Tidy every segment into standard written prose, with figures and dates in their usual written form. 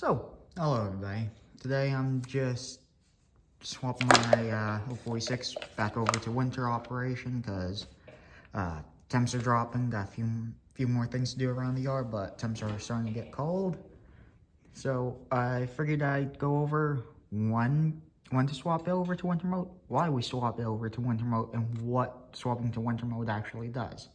Hello everybody. Today I'm just swapping my 046 back over to winter operation because temps are dropping. Got a few more things to do around the yard, but temps are starting to get cold. So I figured I'd go over when to swap it over to winter mode, why we swap it over to winter mode, and what swapping to winter mode actually does.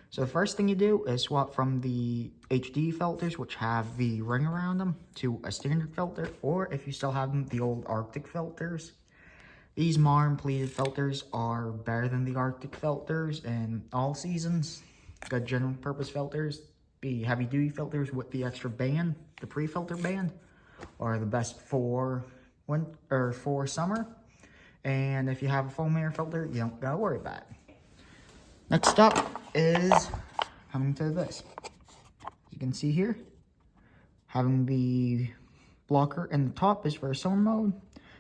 So the first thing you do is swap from the HD filters, which have the ring around them, to a standard filter, or if you still have them, the old Arctic filters. These modern pleated filters are better than the Arctic filters in all seasons. Good general purpose filters. The heavy duty filters with the extra band, the pre-filter band, are the best for summer. And if you have a foam air filter, you don't gotta worry about it. Next up is coming to this. As you can see here, having the blocker in the top is for summer mode,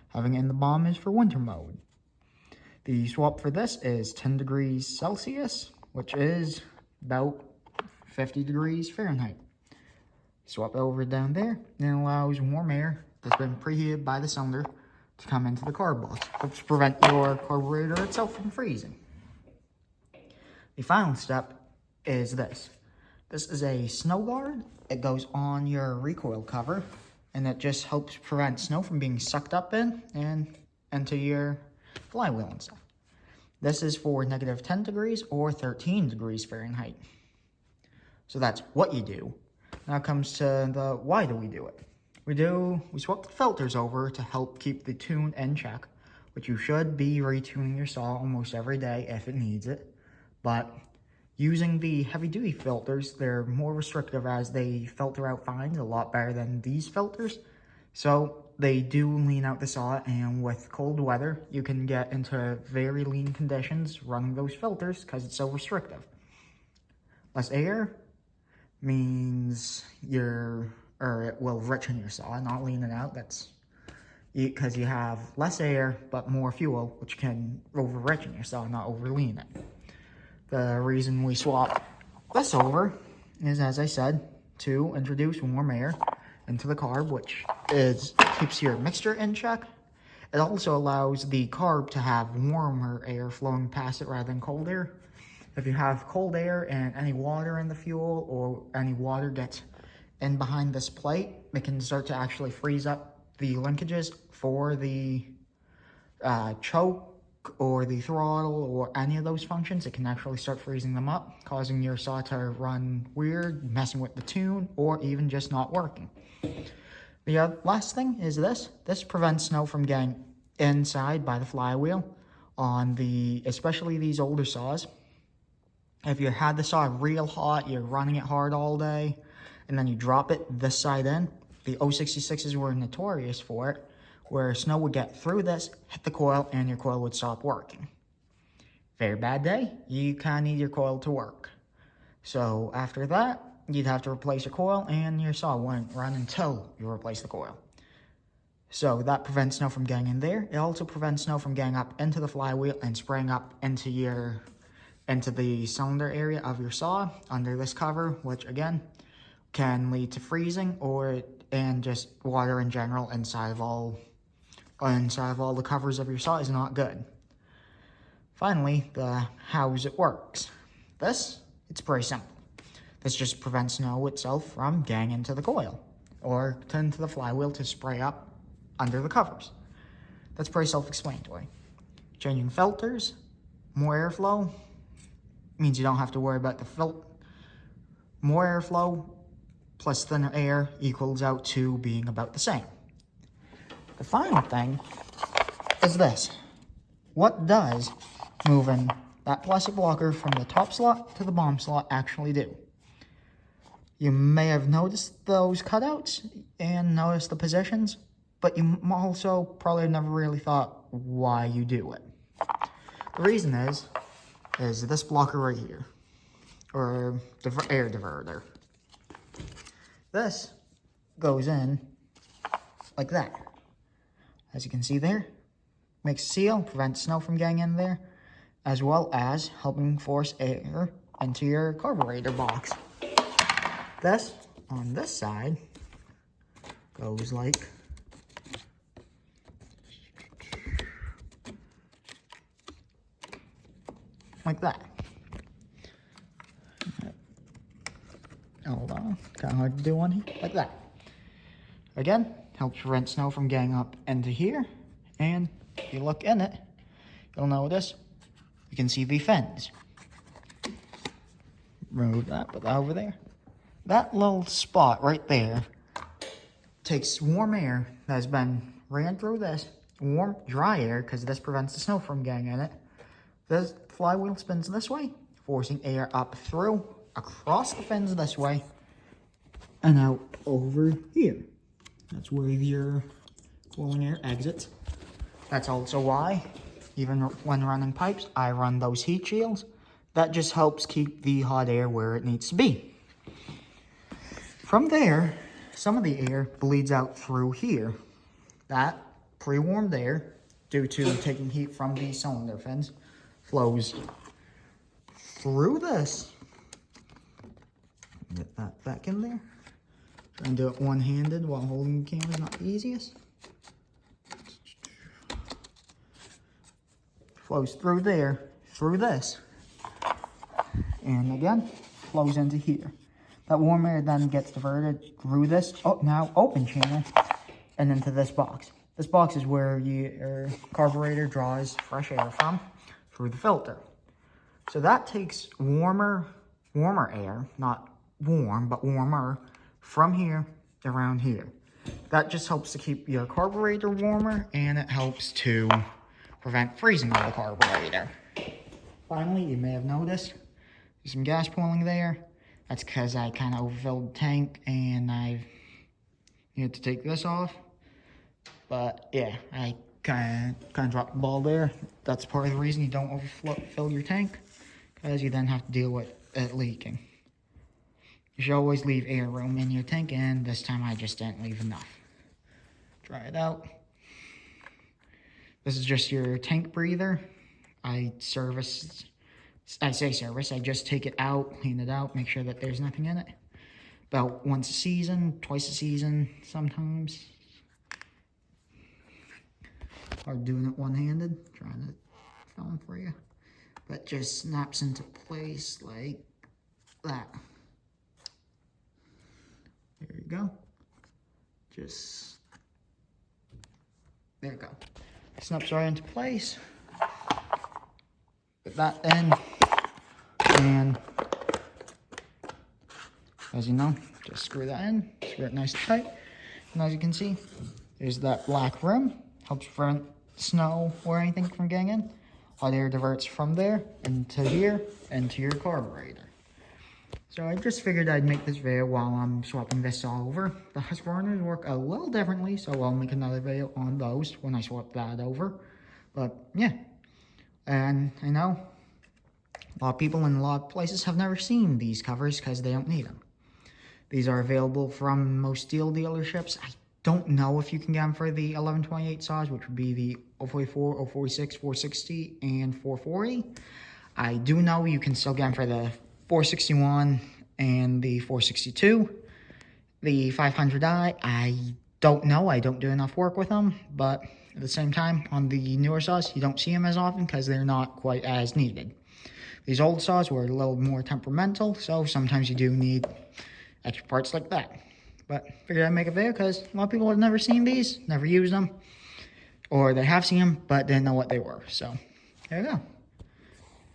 having it in the bottom is for winter mode. The swap for this is 10 degrees Celsius, which is about 50 degrees Fahrenheit. Swap it over down there, and it allows warm air that's been preheated by the cylinder to come into the carb box, which to prevent your carburetor itself from freezing. The final step is this. This is a snow guard. It goes on your recoil cover, and it just helps prevent snow from being sucked up in and into your flywheel and stuff. This is for negative 10 degrees or 13 degrees Fahrenheit. So that's what you do. Now it comes to the why do we do it. We swap the filters over to help keep the tune in check, which you should be retuning your saw almost every day if it needs it. But using the heavy-duty filters, they're more restrictive as they filter out fines a lot better than these filters. So they do lean out the saw, and with cold weather, you can get into very lean conditions running those filters because it's so restrictive. Less air means it will richen your saw, not lean it out. That's because you have less air but more fuel, which can over-richen your saw, not over-lean it. The reason we swap this over is, as I said, to introduce warm air into the carb, which keeps your mixture in check. It also allows the carb to have warmer air flowing past it rather than cold air. If you have cold air and any water in the fuel, or any water gets in behind this plate, it can start to actually freeze up the linkages for the choke or the throttle or any of those functions. It can actually start freezing them up, causing your saw to run weird, messing with the tune, or even just not working. The last thing is this. This prevents snow from getting inside by the flywheel on especially these older saws. If you had the saw real hot, you're running it hard all day, and then you drop it this side in, the 066s were notorious for it, where snow would get through this, hit the coil, and your coil would stop working. Very bad day, you kind of need your coil to work. So after that, you'd have to replace your coil, and your saw wouldn't run until you replace the coil. So that prevents snow from getting in there. It also prevents snow from getting up into the flywheel and spraying up into the cylinder area of your saw under this cover, which again can lead to freezing and just water in general inside of all the covers of your saw is not good. Finally, how it works. It's pretty simple. This just prevents snow itself from getting into the coil or into the flywheel to spray up under the covers. That's pretty self-explanatory. Changing filters, more airflow, means you don't have to worry about the filter. More airflow plus thinner air equals out to being about the same. The final thing is this. What does moving that plastic blocker from the top slot to the bottom slot actually do? You may have noticed those cutouts and noticed the positions, but you also probably never really thought why you do it. The reason is this blocker right here, or the air diverter. This goes in like that. As you can see there, makes a seal, prevents snow from getting in there, as well as helping force air into your carburetor box. This, on this side, Goes like that. Hold on, kind of hard to do on here, like that. Again, helps prevent snow from getting up into here, and if you look in it, you'll notice you can see the fins. Remove that, put that over there. That little spot right there takes warm air that has been ran through this, warm, dry air, because this prevents the snow from getting in it. The flywheel spins this way, forcing air up through, across the fins this way, and out over here. That's where your cooling air exits. That's also why, even when running pipes, I run those heat shields. That just helps keep the hot air where it needs to be. From there, some of the air bleeds out through here. That pre-warmed air, due to taking heat from the cylinder fins, flows through this. Get that back in there. Try and do it one-handed while holding the camera is not the easiest. Flows through there, through this. And again, flows into here. That warm air then gets diverted through this, now open channel, and into this box. This box is where your carburetor draws fresh air from, through the filter. So that takes warmer air, not warm, but warmer, from here around here. That just helps to keep your carburetor warmer, and it helps to prevent freezing of the carburetor. Finally, you may have noticed there's some gas pooling there. That's because I kind of overfilled the tank, and I needed to take this off. But yeah, I kind of dropped the ball there. That's part of the reason you don't overfill your tank, because you then have to deal with it leaking. You should always leave air room in your tank, and this time I just didn't leave enough. Try it out. This is just your tank breather. I just take it out, clean it out, make sure that there's nothing in it. About once a season, twice a season, sometimes. Hard doing it one-handed, trying to film for you. But just snaps into place like that. There you go. There you go. Snaps right into place. Put that in. And as you know, just screw that in. Screw it nice and tight. And as you can see, there's that black rim. Helps prevent snow or anything from getting in. Hot air diverts from there into here, into your carburetor. So I just figured I'd make this video while I'm swapping this all over. The Husqvarnas work a little differently, so I'll make another video on those when I swap that over. But yeah, and I know a lot of people in a lot of places have never seen these covers because they don't need them. These are available from most Sthil dealerships. I don't know if you can get them for the 1128 saws, which would be the 044, 046, 460, and 440. I do know you can still get them for the 461 and the 462. The 500i, I don't know. I don't do enough work with them, but at the same time, on the newer saws, you don't see them as often because they're not quite as needed. These old saws were a little more temperamental, so sometimes you do need extra parts like that. But figured I'd make a video because a lot of people have never seen these, never used them, or they have seen them but didn't know what they were. So there you go.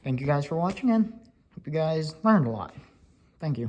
Thank you guys for watching, and hope you guys learned a lot. Thank you.